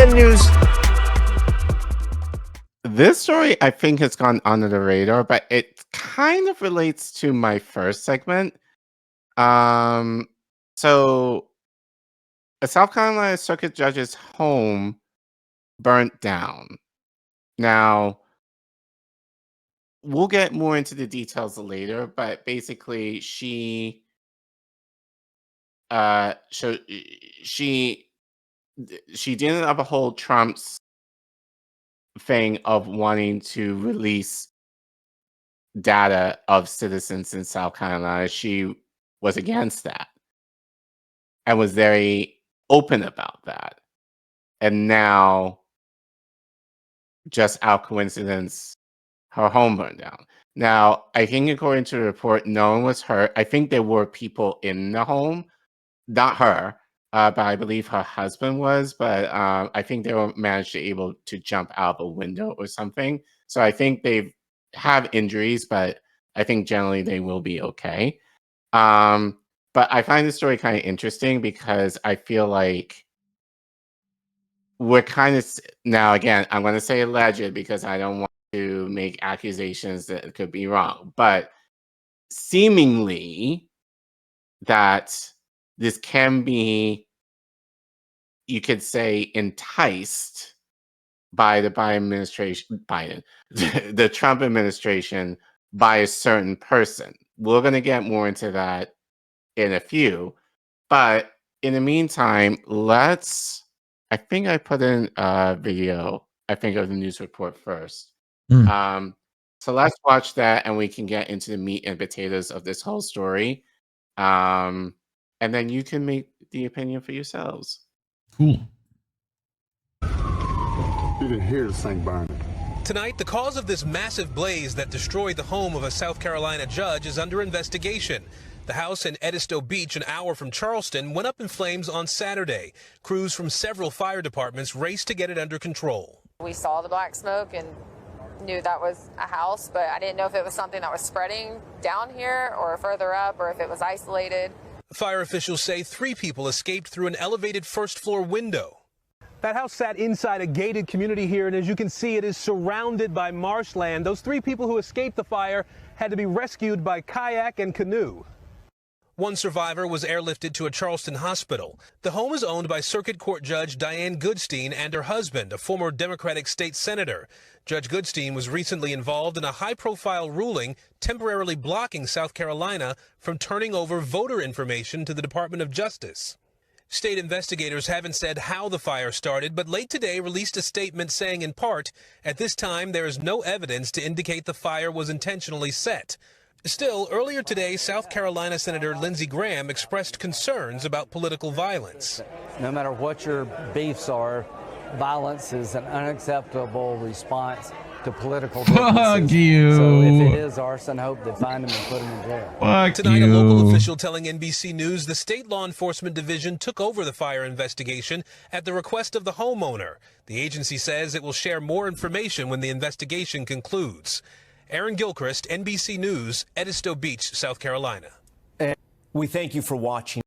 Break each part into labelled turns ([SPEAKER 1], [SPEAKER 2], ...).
[SPEAKER 1] Breland News.
[SPEAKER 2] This story, I think, has gone under the radar, but it kind of relates to my first segment. So a South Carolina circuit judge's home burnt down. Now, we'll get more into the details later, but basically, she didn't uphold Trump's thing of wanting to release data of citizens in South Carolina. She was against that and was very open about that. And now, just out coincidence, her home burned down. Now, I think according to the report, no one was hurt. I think there were people in the home, not her, but I believe her husband was. But I think they were managed to able to jump out a window or something. So I think they have injuries, but I think generally they will be okay. But I find this story kind of interesting because I feel like we're kind of now, again, I'm going to say alleged because I don't want to make accusations that could be wrong, but seemingly that this can be, you could say, enticed by the the Trump administration by a certain person. We're going to get more into that in a few, but in the meantime, I think I put in a video, I think, of the news report first. So let's watch that and we can get into the meat and potatoes of this whole story. And then you can make the opinion for yourselves.
[SPEAKER 3] Cool.
[SPEAKER 4] You can hear the thing burning.
[SPEAKER 5] Tonight, the cause of this massive blaze that destroyed the home of a South Carolina judge is under investigation. The house in Edisto Beach, an hour from Charleston, went up in flames on Saturday. Crews from several fire departments raced to get it under control.
[SPEAKER 6] We saw the black smoke and knew that was a house, but I didn't know if it was something that was spreading down here or further up or if it was isolated.
[SPEAKER 5] Fire officials say 3 people escaped through an elevated first-floor window. That house sat inside a gated community here, and as you can see, it is surrounded by marshland. Those 3 people who escaped the fire had to be rescued by kayak and canoe. One survivor was airlifted to a Charleston hospital. The home is owned by Circuit Court Judge Diane Goodstein and her husband, a former Democratic state senator. Judge Goodstein was recently involved in a high-profile ruling temporarily blocking South Carolina from turning over voter information to the Department of Justice. State investigators haven't said how the fire started, but late today released a statement saying, in part, at this time there is no evidence to indicate the fire was intentionally set. Still, earlier today, South Carolina Senator Lindsey Graham expressed concerns about political violence.
[SPEAKER 7] No matter what your beefs are, violence is an unacceptable response to political differences.
[SPEAKER 3] Fuck you.
[SPEAKER 7] So if it is arson, hope they find him and put him in jail.
[SPEAKER 3] Fuck
[SPEAKER 5] Tonight,
[SPEAKER 3] you.
[SPEAKER 5] a local official telling NBC News the state law enforcement division took over the fire investigation at the request of the homeowner. The agency says it will share more information when the investigation concludes. Aaron Gilchrist, NBC News, Edisto Beach, South Carolina.
[SPEAKER 1] We thank you for watching.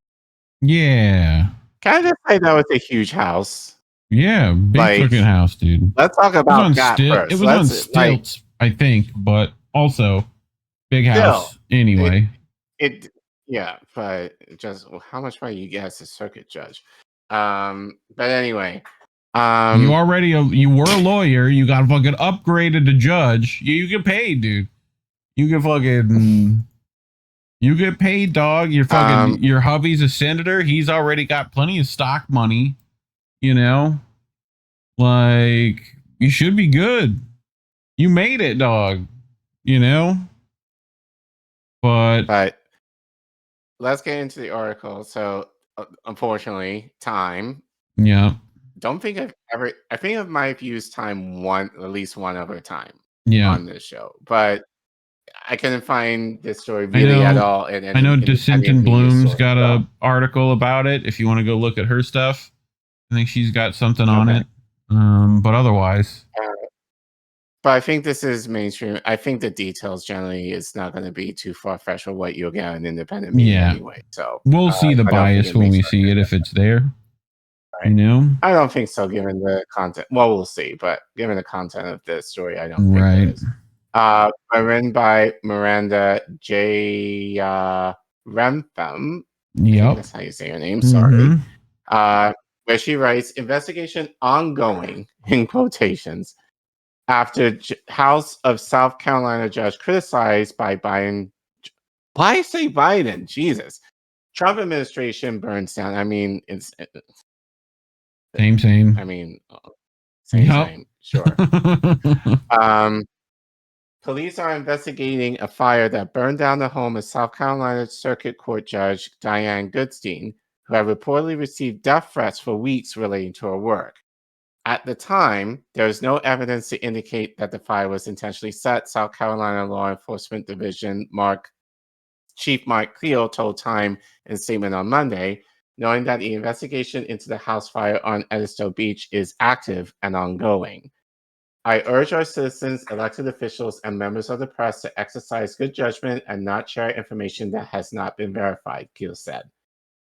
[SPEAKER 3] Yeah.
[SPEAKER 2] Can I just say that was a huge house?
[SPEAKER 3] Yeah, big
[SPEAKER 2] Like,
[SPEAKER 3] fucking house, dude.
[SPEAKER 2] Let's talk about that first.
[SPEAKER 3] It was on stilts, I think, but also big house anyway.
[SPEAKER 2] Yeah, but just how much money you get as a circuit judge? But anyway,
[SPEAKER 3] you were a lawyer. You got fucking upgraded to judge. You get paid, dude. You get paid, dog. Your hubby's a senator. He's already got plenty of stock money. You know, like, you should be good. You made it, dog. You know, but
[SPEAKER 2] let's get into the article. So, unfortunately, time.
[SPEAKER 3] Yeah.
[SPEAKER 2] I think I might have used time at least one other time.
[SPEAKER 3] Yeah.
[SPEAKER 2] On this show, but I couldn't find this story really at all.
[SPEAKER 3] I know Dissent and Bloom's got a article about it. If you want to go look at her stuff. I think she's got something on it, but otherwise.
[SPEAKER 2] But I think this is mainstream. I think the details generally is not going to be too far-fetched for what you'll get on independent media anyway. So
[SPEAKER 3] we'll see the bias when we see it if it's there. You know?
[SPEAKER 2] I don't think so, given the content. Well, we'll see, but given the content of this story, I don't think
[SPEAKER 3] Right.
[SPEAKER 2] it is. Written by Miranda Jeyaretnam. I think
[SPEAKER 3] Yep.
[SPEAKER 2] that's how you say her name. Sorry.
[SPEAKER 3] Mhm.
[SPEAKER 2] Where she writes, investigation ongoing, in quotations, after House of South Carolina judge criticized by Biden. Why say Biden? Jesus. Trump administration burns down. I mean,
[SPEAKER 3] Same.
[SPEAKER 2] I mean, same. Sure. Police are investigating a fire that burned down the home of South Carolina Circuit Court Judge Diane Goodstein, who had reportedly received death threats for weeks relating to her work. At the time, there was no evidence to indicate that the fire was intentionally set. South Carolina Law Enforcement Division Chief Mark Cleo told Time in a statement on Monday, knowing that the investigation into the house fire on Edisto Beach is active and ongoing. I urge our citizens, elected officials, and members of the press to exercise good judgment and not share information that has not been verified, Keel said.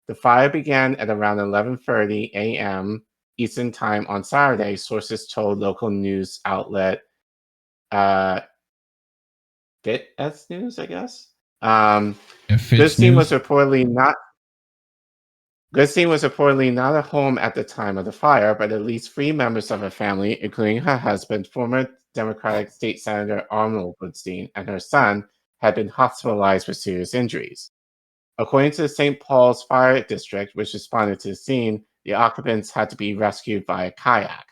[SPEAKER 2] The fire began at around 11:30 a.m. Eastern Time on Saturday, sources told local news outlet FitS News, I guess. Goodstein was reportedly not at home at the time of the fire, but at least 3 members of her family, including her husband, former Democratic State Senator Arnold Goodstein, and her son, had been hospitalized with serious injuries. According to the St. Paul's Fire District, which responded to the scene, the occupants had to be rescued by a kayak.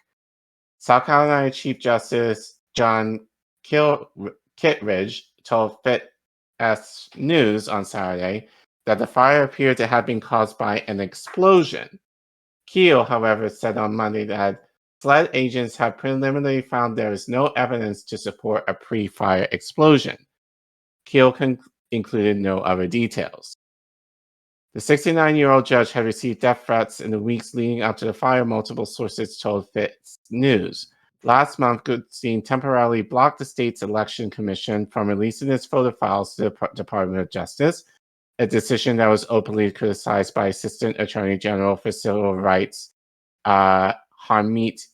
[SPEAKER 2] South Carolina Chief Justice John Kittredge told FitS News on Saturday that the fire appeared to have been caused by an explosion. Keel, however, said on Monday that SLED agents have preliminarily found there is no evidence to support a pre-fire explosion. Keel included no other details. The 69-year-old judge had received death threats in the weeks leading up to the fire, multiple sources told FitS News. Last month, Goodstein temporarily blocked the state's election commission from releasing its photo files to the Department of Justice, a decision that was openly criticized by Assistant Attorney General for Civil Rights Harmeet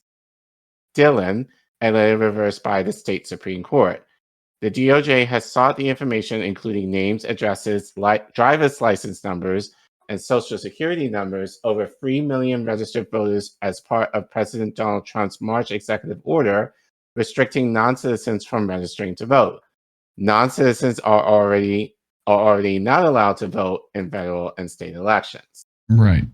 [SPEAKER 2] Dillon and later reversed by the state Supreme Court. The DOJ has sought the information, including names, addresses, driver's license numbers, and social security numbers, over 3 million registered voters as part of President Donald Trump's March executive order restricting non-citizens from registering to vote. Non-citizens are already not allowed to vote in federal and state elections.
[SPEAKER 3] Right.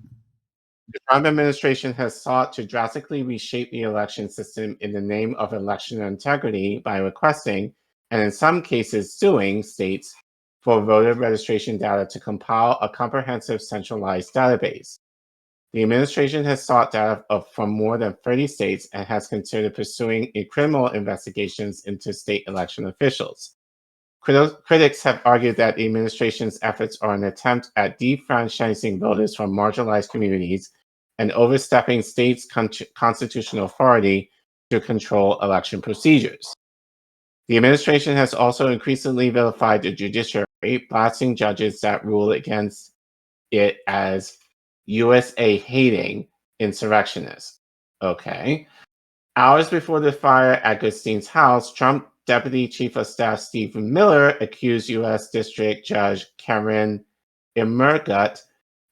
[SPEAKER 2] The Trump administration has sought to drastically reshape the election system in the name of election integrity by requesting, and in some cases suing, states for voter registration data to compile a comprehensive centralized database. The administration has sought data from more than 30 states and has considered pursuing criminal investigations into state election officials. Critics have argued that the administration's efforts are an attempt at defranchising voters from marginalized communities and overstepping states' constitutional authority to control election procedures. The administration has also increasingly vilified the judiciary, blasting judges that rule against it as USA-hating insurrectionists. Okay. Hours before the fire at Goodstein's house, Trump Deputy Chief of Staff Stephen Miller accused U.S. District Judge Karen Immergut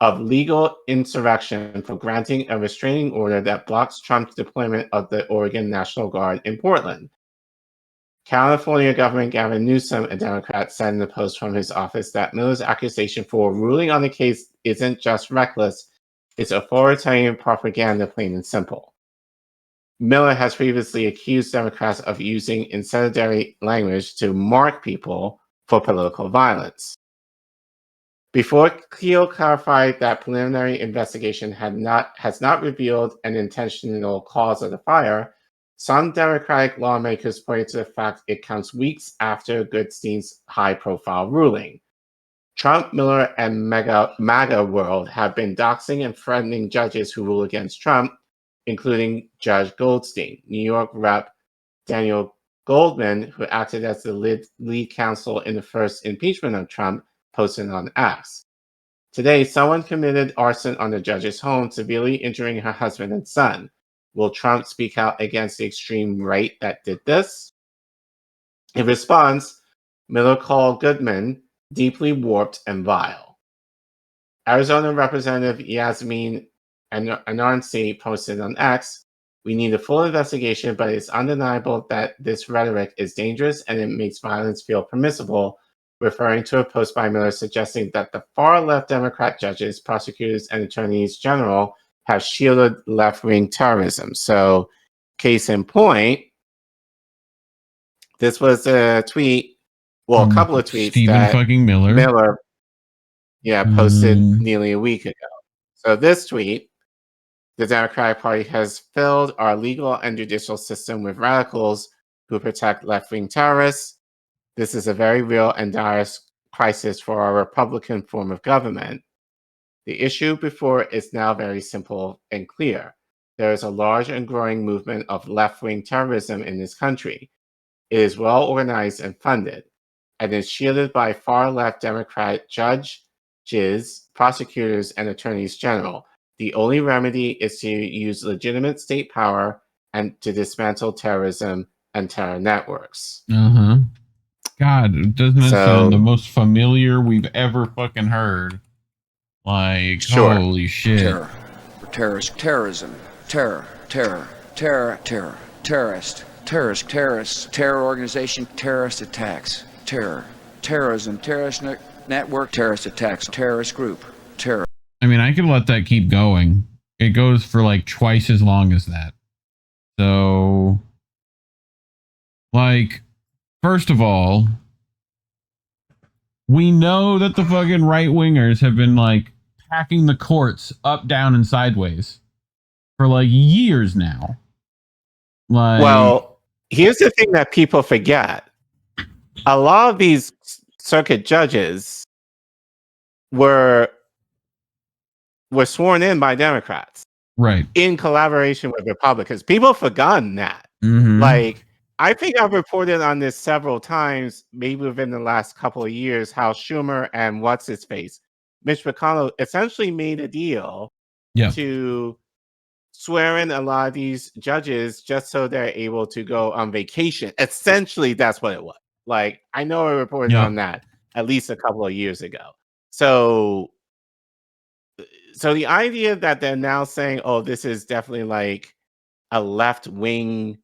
[SPEAKER 2] of legal insurrection for granting a restraining order that blocks Trump's deployment of the Oregon National Guard in Portland. California Governor Gavin Newsom, a Democrat, said in a post from his office that Miller's accusation for ruling on the case isn't just reckless, it's authoritarian propaganda, plain and simple. Miller has previously accused Democrats of using incendiary language to mark people for political violence. Before Cleo clarified that preliminary investigation has not revealed an intentional cause of the fire, some Democratic lawmakers pointed to the fact it comes weeks after Goodstein's high-profile ruling. Trump, Miller, and MAGA World have been doxing and threatening judges who rule against Trump, including Judge Goldstein. New York Rep. Daniel Goldman, who acted as the lead counsel in the first impeachment of Trump, posted on X. Today, someone committed arson on the judge's home, severely injuring her husband and son. Will Trump speak out against the extreme right that did this? In response, Miller called Goodman deeply warped and vile. Arizona Representative Yasmin Anarnsi posted on X, "We need a full investigation, but it's undeniable that this rhetoric is dangerous and it makes violence feel permissible," referring to a post by Miller suggesting that the far-left Democrat judges, prosecutors, and attorneys general have shielded left-wing terrorism. So, case in point, this was a tweet, well, a couple of tweets
[SPEAKER 3] Stephen
[SPEAKER 2] that
[SPEAKER 3] fucking Miller
[SPEAKER 2] posted nearly a week ago. So this tweet, the Democratic Party has filled our legal and judicial system with radicals who protect left-wing terrorists. This is a very real and dire crisis for our Republican form of government. The issue before is now very simple and clear. There is a large and growing movement of left-wing terrorism in this country. It is well organized and funded, and is shielded by far-left Democrat judges, prosecutors, and attorneys general. The only remedy is to use legitimate state power and to dismantle terrorism and terror networks.
[SPEAKER 3] God, doesn't that sound the most familiar we've ever fucking heard? Like,
[SPEAKER 2] sure.
[SPEAKER 3] Holy shit.
[SPEAKER 8] Terror. Terrorism. Terrorists, terror organization, terrorist attacks, terrorism, terrorist network, terrorist attacks, terrorist group, terror.
[SPEAKER 3] I mean, I could let that keep going. It goes for like twice as long as that. So, like, first of all, we know that the fucking right-wingers have been like packing the courts up, down, and sideways for like years now. Like,
[SPEAKER 2] well, here's the thing that people forget. A lot of these circuit judges were sworn in by Democrats.
[SPEAKER 3] Right.
[SPEAKER 2] In collaboration with Republicans. People have forgotten that. Like, I think I've reported on this several times, maybe within the last couple of years, how Schumer and what's-his-face, Mitch McConnell, essentially made a deal to swear in a lot of these judges just so they're able to go on vacation. Essentially, that's what it was. Like, I know I reported on that at least a couple of years ago. So the idea that they're now saying, oh, this is definitely like a left-wing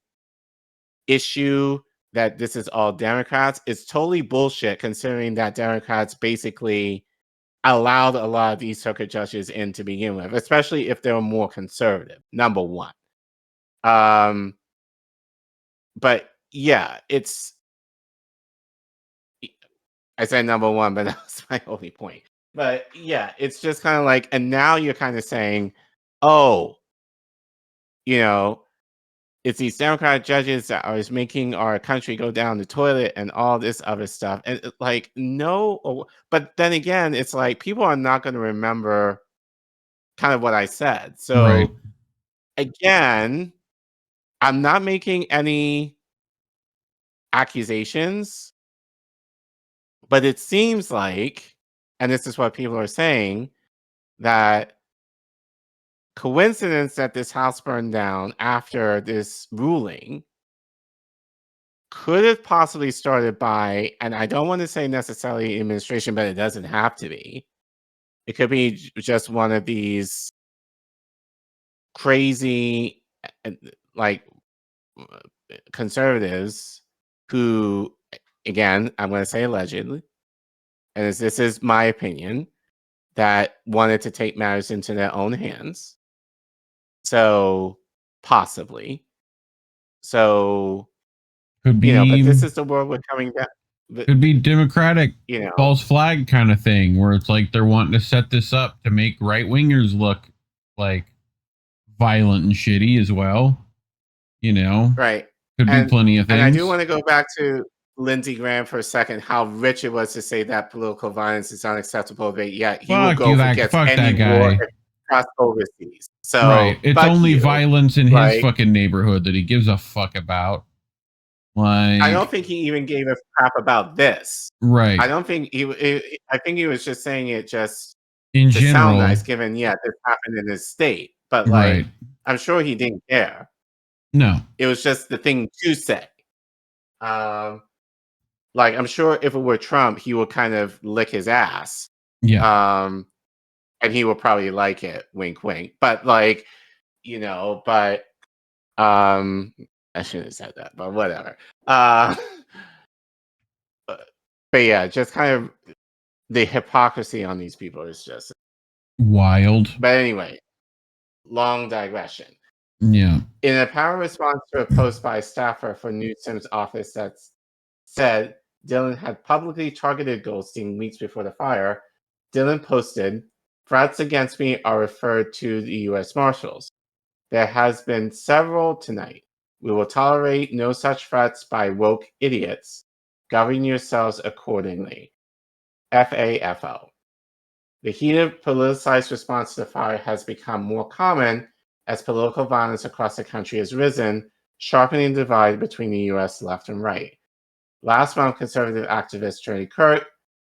[SPEAKER 2] issue, that this is all Democrats, is totally bullshit, considering that Democrats basically allowed a lot of these circuit judges in to begin with, especially if they were more conservative, number one. But yeah, I said number one, but that was my only point. But yeah, it's just kind of like, and now you're kind of saying, oh, it's these Democratic judges that are making our country go down the toilet and all this other stuff. And like, no, but then again, it's like people are not going to remember kind of what I said. So again, I'm not making any accusations, but it seems like, and this is what people are saying, that coincidence that this house burned down after this ruling could have possibly started by, and I don't want to say necessarily administration, but it doesn't have to be. It could be just one of these crazy, like, conservatives who, again, I'm going to say allegedly, and this is my opinion, that wanted to take matters into their own hands. So, possibly. So,
[SPEAKER 3] could be,
[SPEAKER 2] but this is the world we're coming back.
[SPEAKER 3] Could be Democratic false flag kind of thing, where it's like they're wanting to set this up to make right-wingers look like violent and shitty as well.
[SPEAKER 2] Right.
[SPEAKER 3] Could be plenty of things.
[SPEAKER 2] And I do want to go back to Lindsey Graham for a second, how rich it was to say that political violence is unacceptable, but yet he will go against any war across overseas. So
[SPEAKER 3] it's only violence in his fucking neighborhood that he gives a fuck about. Like,
[SPEAKER 2] I don't think he even gave a crap about this.
[SPEAKER 3] Right.
[SPEAKER 2] I don't think I think he was just saying it just
[SPEAKER 3] in
[SPEAKER 2] to
[SPEAKER 3] general,
[SPEAKER 2] sound nice, given this happened in his state, but
[SPEAKER 3] right?
[SPEAKER 2] I'm sure he didn't care.
[SPEAKER 3] No,
[SPEAKER 2] It was just the thing to say. I'm sure if it were Trump, he would kind of lick his ass.
[SPEAKER 3] yeah,
[SPEAKER 2] And he will probably like it, wink, wink. But but I shouldn't have said that, but whatever. But yeah, just kind of the hypocrisy on these people is just
[SPEAKER 3] wild.
[SPEAKER 2] But anyway, long digression.
[SPEAKER 3] Yeah,
[SPEAKER 2] In a power response to a post by a staffer for Newsom's office that said Dylan had publicly targeted Goldstein weeks before the fire, Dylan posted, "Threats against me are referred to the U.S. Marshals. There has been several tonight. We will tolerate no such threats by woke idiots. Govern yourselves accordingly. FAFO." The heated, politicized response to the fire has become more common as political violence across the country has risen, sharpening the divide between the U.S. left and right. Last month, conservative activist Charlie Kirk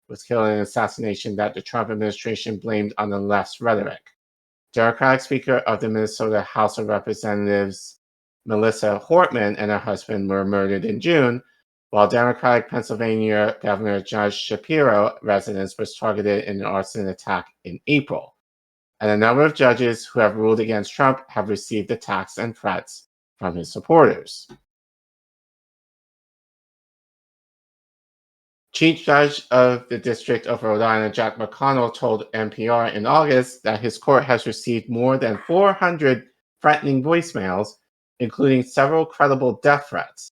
[SPEAKER 2] was killed in an assassination that the Trump administration blamed on the left's rhetoric. Democratic Speaker of the Minnesota House of Representatives Melissa Hortman and her husband were murdered in June, while Democratic Pennsylvania Governor Judge Shapiro residence was targeted in an arson attack in April. And a number of judges who have ruled against Trump have received attacks and threats from his supporters. Chief Judge of the District of Rhode Island, Jack McConnell, told NPR in August that his court has received more than 400 threatening voicemails, including several credible death threats.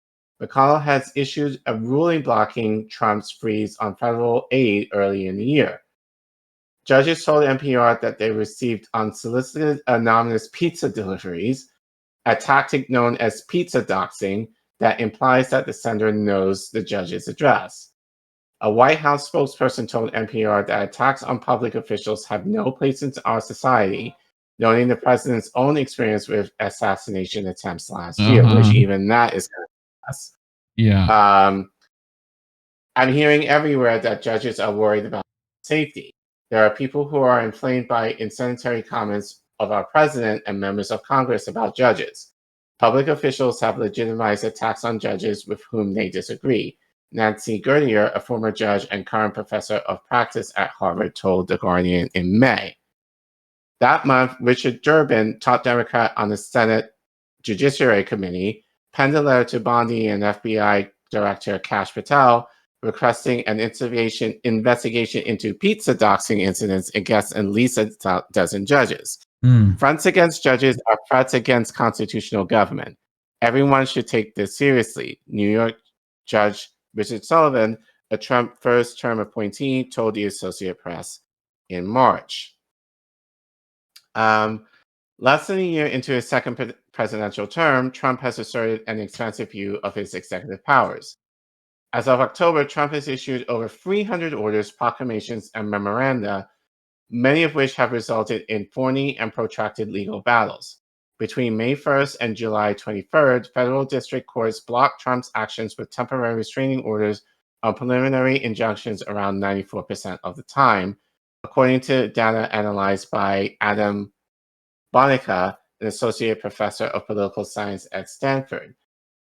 [SPEAKER 2] McConnell has issued a ruling blocking Trump's freeze on federal aid early in the year. Judges told NPR that they received unsolicited anonymous pizza deliveries, a tactic known as pizza doxing that implies that the sender knows the judge's address. A White House spokesperson told NPR that attacks on public officials have no place in our society, noting the president's own experience with assassination attempts last year, which even that is kind of us.
[SPEAKER 3] Yeah.
[SPEAKER 2] I'm hearing everywhere that judges are worried about safety. There are people who are inflamed by incendiary comments of our president and members of Congress about judges. Public officials have legitimized attacks on judges with whom they disagree. Nancy Gertier, a former judge and current professor of practice at Harvard, told The Guardian in May. That month, Richard Durbin, top Democrat on the Senate Judiciary Committee, penned a letter to Bondi and FBI Director Kash Patel requesting an investigation into pizza doxing incidents against at least a dozen judges. Fronts against judges are threats against constitutional government. Everyone should take this seriously. New York Judge Richard Sullivan, a Trump first-term appointee, told the Associated Press in March. Less than a year into his second presidential term, Trump has asserted an expansive view of his executive powers. As of October, Trump has issued over 300 orders, proclamations, and memoranda, many of which have resulted in thorny and protracted legal battles. Between May 1st and July 23rd, federal district courts blocked Trump's actions with temporary restraining orders on preliminary injunctions around 94% of the time, according to data analyzed by Adam Bonica, an associate professor of political science at Stanford,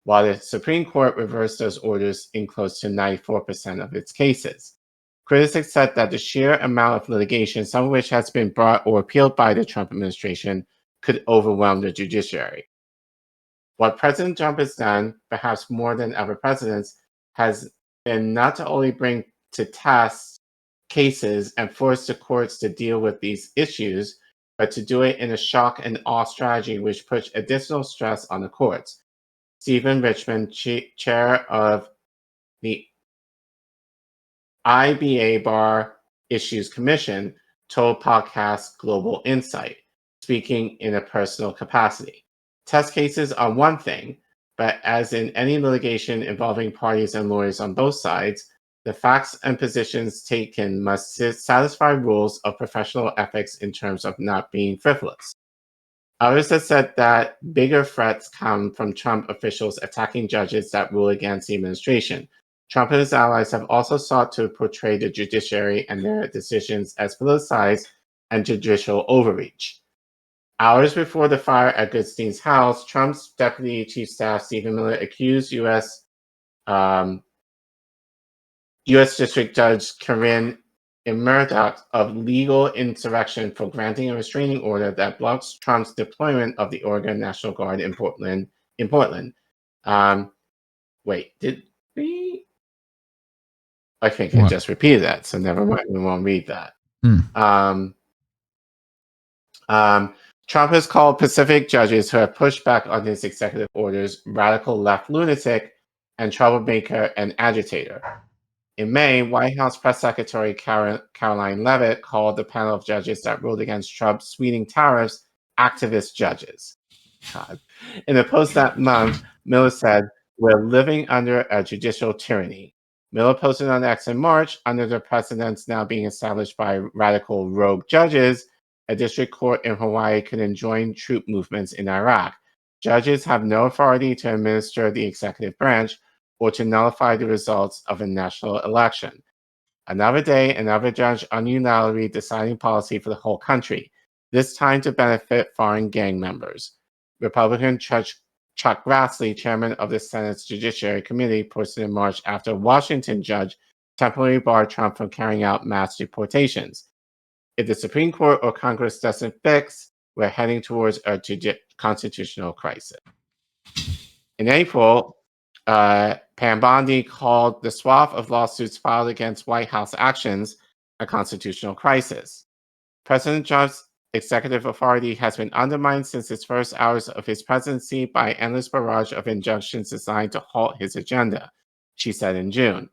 [SPEAKER 2] while the Supreme Court reversed those orders in close to 94% of its cases. Critics said that the sheer amount of litigation, some of which has been brought or appealed by the Trump administration, could overwhelm the judiciary. What President Trump has done, perhaps more than other presidents, has been not to only bring to task cases and force the courts to deal with these issues, but to do it in a shock and awe strategy which puts additional stress on the courts. Stephen Richmond, chair of the IBA Bar Issues Commission, told podcast Global Insight, speaking in a personal capacity. Test cases are one thing, but as in any litigation involving parties and lawyers on both sides, the facts and positions taken must satisfy rules of professional ethics in terms of not being frivolous. Others have said that bigger threats come from Trump officials attacking judges that rule against the administration. Trump and his allies have also sought to portray the judiciary and their decisions as politicized and judicial overreach. Hours before the fire at Goodstein's house, Trump's Deputy Chief Staff Stephen Miller accused U.S. District Judge Collin and Murdoch of legal insurrection for granting a restraining order that blocks Trump's deployment of the Oregon National Guard in Portland. Wait, did we? I think I just repeated that, so never mind. We won't read that. Trump has called Pacific judges who have pushed back on his executive orders radical left lunatic and troublemaker and agitator. In May, White House Press Secretary Caroline Leavitt called the panel of judges that ruled against Trump's sweeping tariffs activist judges. God. In a post that month, Miller said, "We're living under a judicial tyranny." Miller posted on X in March, under the precedents now being established by radical rogue judges, a district court in Hawaii could enjoin troop movements in Iraq. Judges have no authority to administer the executive branch or to nullify the results of a national election. Another day, another judge unilaterally deciding policy for the whole country, this time to benefit foreign gang members. Republican Chuck Grassley, chairman of the Senate's Judiciary Committee, posted in March after a Washington judge temporarily barred Trump from carrying out mass deportations. If the Supreme Court or Congress doesn't fix, we're heading towards a constitutional crisis. In April, Pam Bondi called the swath of lawsuits filed against White House actions a constitutional crisis. President Trump's executive authority has been undermined since his first hours of his presidency by an endless barrage of injunctions designed to halt his agenda, she said in June.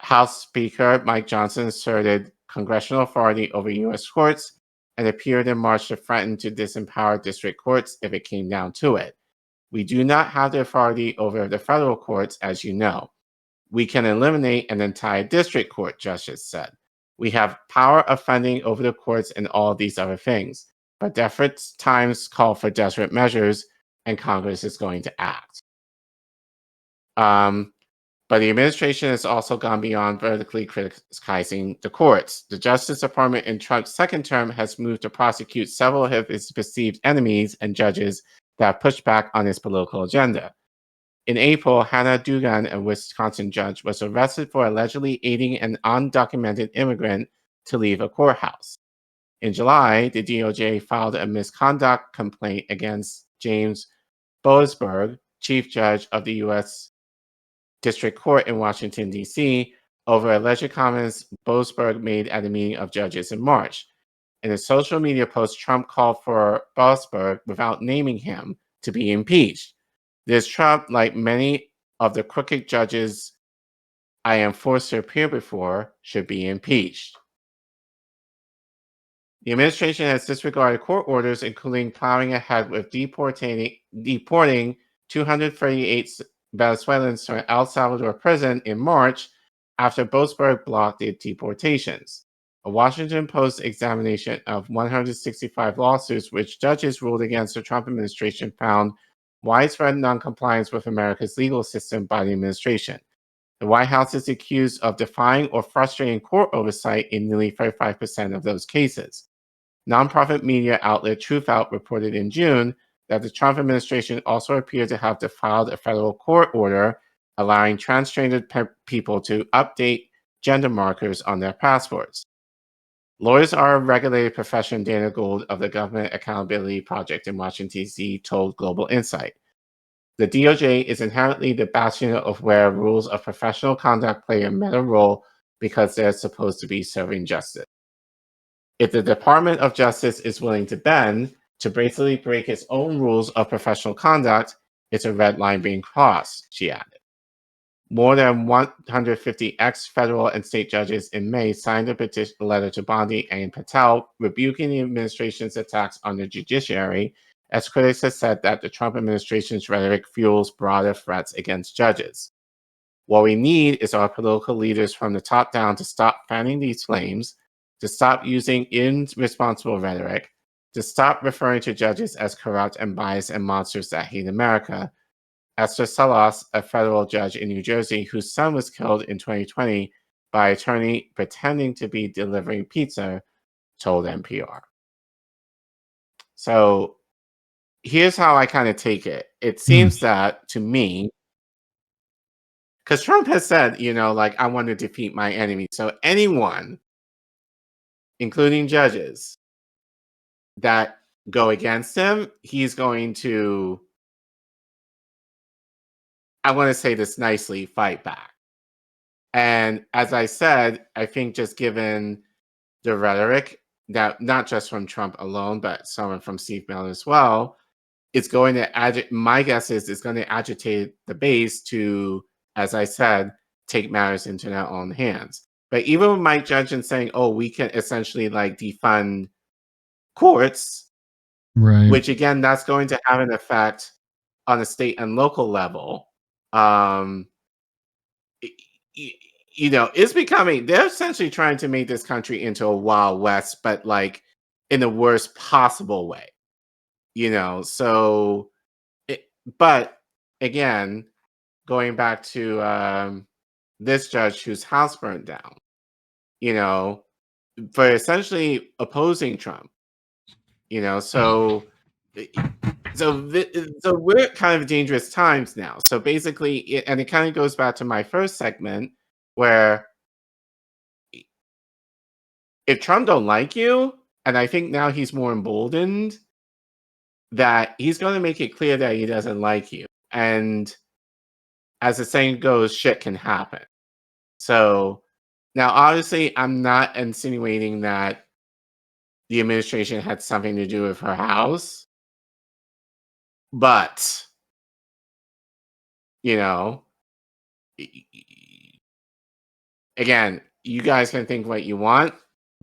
[SPEAKER 2] House Speaker Mike Johnson asserted congressional authority over U.S. courts and appeared in March to threaten to disempower district courts if it came down to it. We do not have the authority over the federal courts, as you know. We can eliminate an entire district court, Justice said. We have power of funding over the courts and all these other things. But desperate times call for desperate measures, and Congress is going to act. But the administration has also gone beyond vertically criticizing the courts. The Justice Department in Trump's second term has moved to prosecute several of his perceived enemies and judges that have pushed back on his political agenda. In April, Hannah Dugan, a Wisconsin judge, was arrested for allegedly aiding an undocumented immigrant to leave a courthouse. In July, the DOJ filed a misconduct complaint against James Boasberg, chief judge of the U.S. District Court in Washington, D.C., over alleged comments Boasberg made at a meeting of judges in March. In a social media post, Trump called for Boasberg, without naming him, to be impeached. This Trump, like many of the crooked judges I am forced to appear before, should be impeached. The administration has disregarded court orders, including plowing ahead with deporting 238 Venezuelans to an El Salvador prison in March after Boasberg blocked the deportations. A Washington Post examination of 165 lawsuits which judges ruled against the Trump administration found widespread noncompliance with America's legal system by the administration. The White House is accused of defying or frustrating court oversight in nearly 35% of those cases. Nonprofit media outlet Truthout reported in June that the Trump administration also appeared to have defied a federal court order allowing transgender people to update gender markers on their passports. Lawyers are a regulated profession, Dana Gould of the Government Accountability Project in Washington, D.C. told Global Insight. The DOJ is inherently the bastion of where rules of professional conduct play a meta role because they're supposed to be serving justice. If the Department of Justice is willing to bend, to basically break its own rules of professional conduct, it's a red line being crossed, she added. More than 150 ex-federal and state judges in May signed a petition letter to Bondi and Patel rebuking the administration's attacks on the judiciary, as critics have said that the Trump administration's rhetoric fuels broader threats against judges. What we need is our political leaders from the top down to stop fanning these flames, to stop using irresponsible rhetoric, to stop referring to judges as corrupt and biased and monsters that hate America. Esther Salas, a federal judge in New Jersey whose son was killed in 2020 by an attorney pretending to be delivering pizza, told NPR. So here's how I kind of take it. It seems that to me, because Trump has said, I want to defeat my enemy. So anyone, including judges, that go against him, he's going to, I want to say this nicely, fight back. And as I said, I think just given the rhetoric that not just from Trump alone, but someone from Steve Bannon as well, it's going to my guess is it's going to agitate the base to, as I said, take matters into their own hands. But even with Mike Judge saying, "Oh, we can essentially defund courts,"
[SPEAKER 3] right?
[SPEAKER 2] Which again, that's going to have an effect on a state and local level. It's becoming. They're essentially trying to make this country into a Wild West, but in the worst possible way. But again, going back to this judge whose house burned down, for essentially opposing Trump, so we're kind of dangerous times now. So basically, it kind of goes back to my first segment where if Trump don't like you, and I think now he's more emboldened, that he's going to make it clear that he doesn't like you. And as the saying goes, shit can happen. So now, obviously, I'm not insinuating that the administration had something to do with her house. But, again, you guys can think what you want,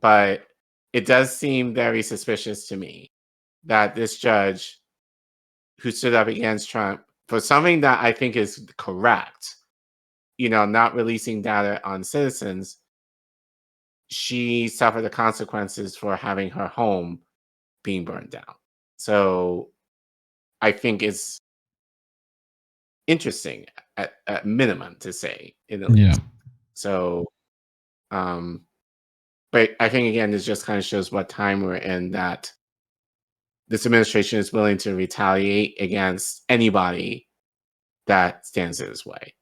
[SPEAKER 2] but it does seem very suspicious to me that this judge who stood up against Trump for something that I think is correct, not releasing data on citizens, she suffered the consequences for having her home being burned down. So I think it's interesting at minimum to say in the least. So, but I think again, this just kind of shows what time we're in, that this administration is willing to retaliate against anybody that stands in its way.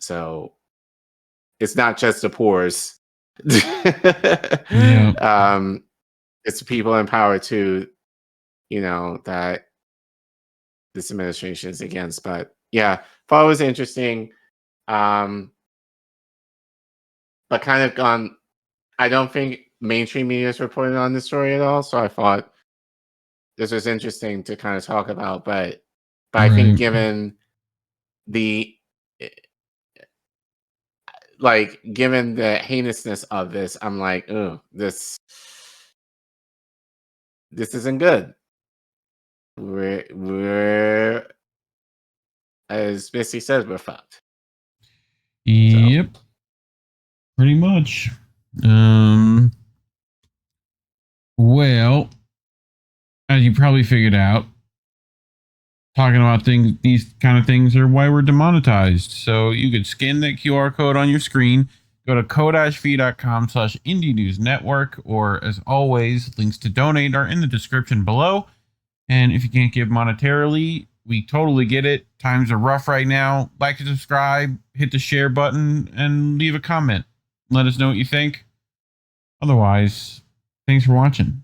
[SPEAKER 2] So it's not just the poor's. It's the people in power too, that this administration is against. But yeah, thought it was interesting. But kind of gone. I don't think mainstream media is reporting on this story at all. So I thought this was interesting to kind of talk about. But I think given the given the heinousness of this, I'm like, oh, this isn't good. We're as Missy says, we're fucked.
[SPEAKER 3] Yep. So. Pretty much. Well, as you probably figured out, talking about these kind of things are why we're demonetized. So you could scan that QR code on your screen, go to ko-fi.com/Indie News Network, or as always, links to donate are in the description below. And if you can't give monetarily, we totally get it. Times are rough right now. Like and subscribe, hit the share button, and leave a comment. Let us know what you think. Otherwise, thanks for watching.